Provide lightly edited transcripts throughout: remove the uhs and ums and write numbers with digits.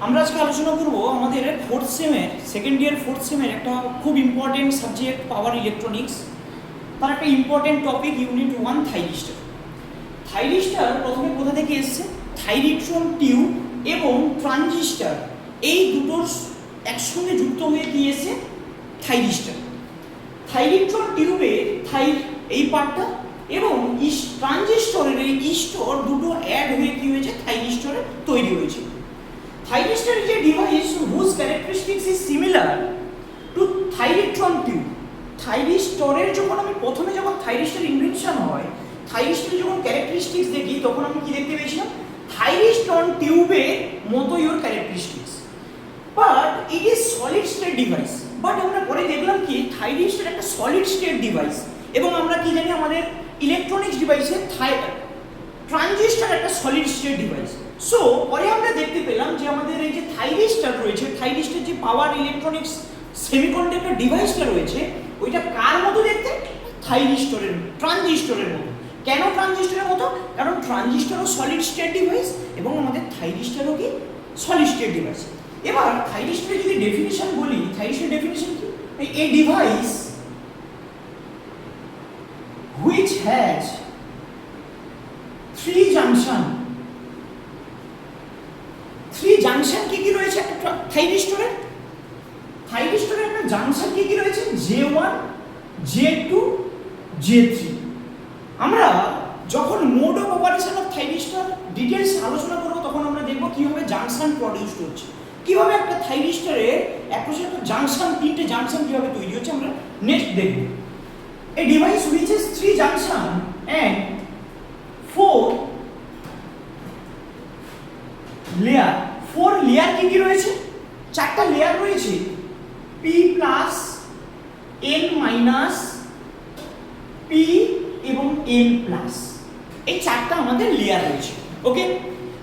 আমরা আজকে আলোচনা করব আমাদের ফোর্থ সেমের সেকেন্ড ইয়ার ফোর্থ সেমের একটা খুব ইম্পর্টেন্ট সাবজেক্ট পাওয়ার ইলেকট্রনিক্স। তার একটা ইম্পর্টেন্ট টপিক ইউনিট 1 থাইরিস্টার। থাইরিস্টার প্রথমে কোথা থেকে এসেছে? থাইরিট্রন টিউব এবং ট্রানজিস্টার এই দুটোর একসঙ্গে যুক্ত হয়ে কি এসেছে? থাইরিস্টার। থাইরিট্রন টিউবে এই পার্টটা এবং ট্রানজিস্টরের এই স্টোর দুটো অ্যাড হয়ে কি হয়েছে? থাইরিস্টরে তৈরি হয়েছে। Thyristor is a device whose characteristics is similar to thyritron tube. থাইরিস্টরের যখন থাইরিস্টর ইনভেনশন হয়, থাইরিস্টরের যখন ক্যারেক্টারিস্টিক্স দেখি তখন আমি কি দেখতে পেয়েছিলাম? থাইরিস্টন টিউবের মতোই ওর characteristics, but it is solid state device. But আমরা পরে দেখলাম কি থাইরিস্টর একটা সলিড স্টেট ডিভাইস, এবং আমরা কি জানি আমাদের ইলেকট্রনিক্স ডিভাইসে ট্রানজিস্টর একটা সলিড স্টেট ডিভাইস। সো পরে আমরা দেখতে পেলাম যে আমাদের এই যে থাইরিস্টর রয়েছে, থাইরিস্টর যে পাওয়ার ইলেকট্রনিক্স সেমিকন্ডাক্টর ডিভাইসটা রয়েছে, ওইটা কার মতো দেখতে? থাইরিস্টরের, ট্রানজিস্টরের মতো। কেন ট্রানজিস্টরের মতো? কারণ ট্রানজিস্টরও সলিড স্টেট ডিভাইস এবং আমাদের থাইরিস্টরও কি সলিড স্টেট ডিভাইস। এবার থাইরিস্টরের যদি ডেফিনিশন বলি, থাইরিস্টরের ডেফিনিশন কি? A device which has three junction কি রয়েছে একটা থাইরিস্টরের? থাইরিস্টরের একটা জাংশন কি রয়েছে? J1, J2, J3। আমরা যখন mode of operation of thyristor details আলোচনা করব তখন আমরা দেখব কিভাবে জাংশন প্রডিউস হচ্ছে, কিভাবে একটা থাইরিস্টরের একটা জাংশন, তিনটে জাংশন কিভাবে তৈরি হচ্ছে আমরা নেক্সট দেখব। A device which has 3 junction and 4 layer, 4 layer কি রয়েছে? চারটা লেয়ার রয়েছে, P plus N minus P এবং N প্লাস, এই চারটা আমাদের লেয়ার রয়েছে। ওকে,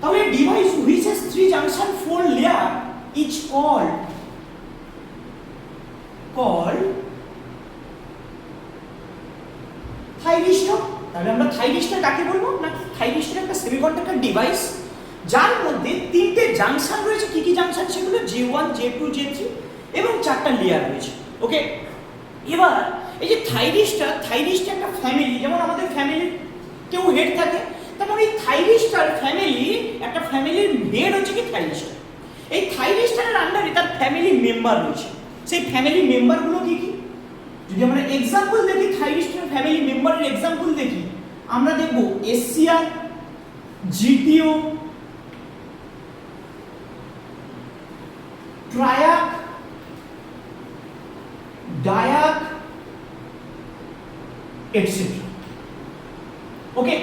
তাহলে device which has 3 junction 4 layer is called thyristor. তাহলে আমরা থাইরিস্টর কাকে বলবো? না, থাইরিস্টর একটা সেমিকন্ডাক্টর ডিভাইস যার মধ্যে তিনটে জাংশন রয়েছে। কি কি জাংশন সেগুলো? J1, J2, J3 এবং চারটা লেয়ার রয়েছে। ওকে, এবার এই যে থাইরিস্টর একটা ফ্যামিলি, যেমন আমাদের ফ্যামিলির কেউ হেড থাকে, তেমন এই থাইরিস্টর ফ্যামিলি, একটা ফ্যামিলির হেড হচ্ছে কি থাইরিস্টর। এই থাইরিস্টরের আন্ডারে তার ফ্যামিলি মেম্বার রয়েছে। সেই ফ্যামিলি মেম্বারগুলো কি কি? যদি আমরা এক্সাম্পল দেখি, থাইরিস্টরের ফ্যামিলি মেম্বারের এক্সাম্পল দেখি, আমরা দেখব SCR, GTO, ট্রায়াক, ডায়াক, এটসেট্রা। ওকে,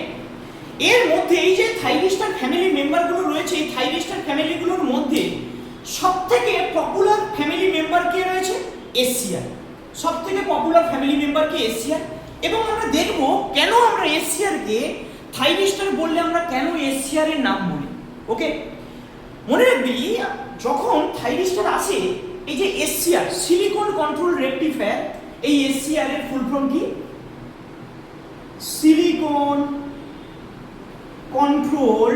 এর মধ্যে এই যে থাইরিস্টর ফ্যামিলি মেম্বারগুলো রয়েছে, এই থাইরিস্টর ফ্যামিলিগুলোর মধ্যে সবথেকে পপুলার ফ্যামিলি মেম্বার কে রয়েছে? SCR। সবথেকে পপুলার ফ্যামিলি মেম্বার কি? SCR। এবং আমরা দেখব কেন আমরা SCR কে থাইরিস্টর বললে আমরা কেন SCR এর নাম বলি। ওকে, মনে রাখবি যখন থাইরিস্টর আসে, এই যে SCR সিলিকন কন্ট্রোল রেকটিফায়ার, এই SCR এর ফুল ফর্ম কি? Silicon control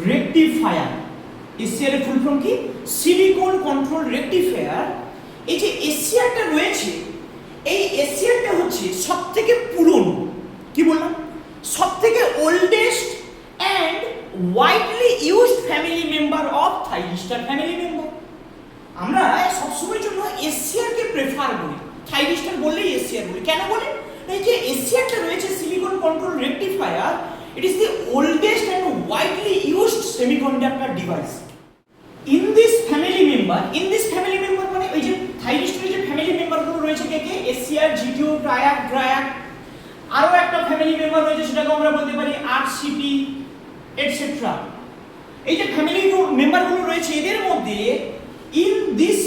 rectifier. SCR এর ফুল ফর্ম কি? Silicon control rectifier. এই যে SCRটা রয়েছে, এই SCRটা হচ্ছে সবথেকে পুরনো, কি বললাম? সবথেকে oldest and widely used family member of thyristor family member. আমরা সবসময়ের জন্য SCR কে প্রেফার করি, থাইরিস্টর বললেই SCR বলি। কেন বলি? এই যে SCRটা রয়েছে silicon control rectifier, it is the oldest and widely used semiconductor device. In this family member মানে ওই যে থাইরিস্টরের যে ফ্যামিলি মেম্বারগুলো রয়েছে কে কে? SCR, GTO, ট্রায়াক, ডায়াক, আরো একটা ফ্যামিলি মেম্বার রয়েছে সেটাকে আমরা বলতে পারি RCP, এটসেট্রা। এই যে ফ্যামিলি মেম্বারগুলো রয়েছে এদের মধ্যে in this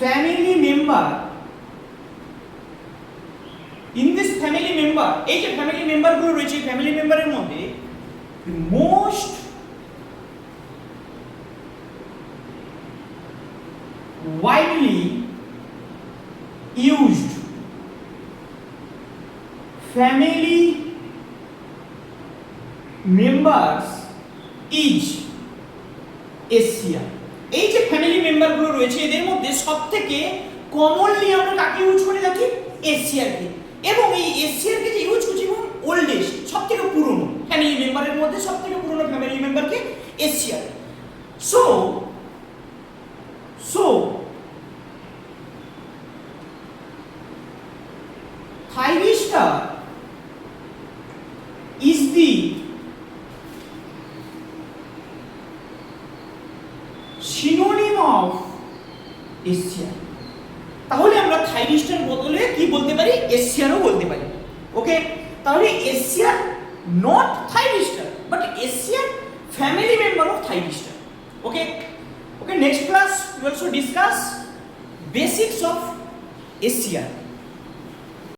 family member, এই যে ফ্যামিলি মেম্বারগুলো রয়েছে, ফ্যামিলি মেম্বারের মধ্যে most widely used family members is Asia. এই যে ফ্যামিলি মেম্বারগুলো রয়েছে এদের মধ্যে সবথেকে কমনলি আমরা কাকে ইউজ করে থাকি? এশিয়ারকে। এবং এই এশিয়ারকে যে ইউজ করছি এবং ওল্ডেস্ট সবথেকে পুরনো ফ্যামিলি মেম্বারের মধ্যে সবথেকে পুরনো ফ্যামিলি মেম্বারকে এশিয়ার। So Thyristor is the synonym of Asia। তাহলে আমরা থাইরিস্টার বদলে কি বলতে পারি? এশিয়ারও বলতে পারি। ওকে, তাহলে SCR not thyristor but SCR family member of thyristor. Okay, next class we also discuss basics of Asia।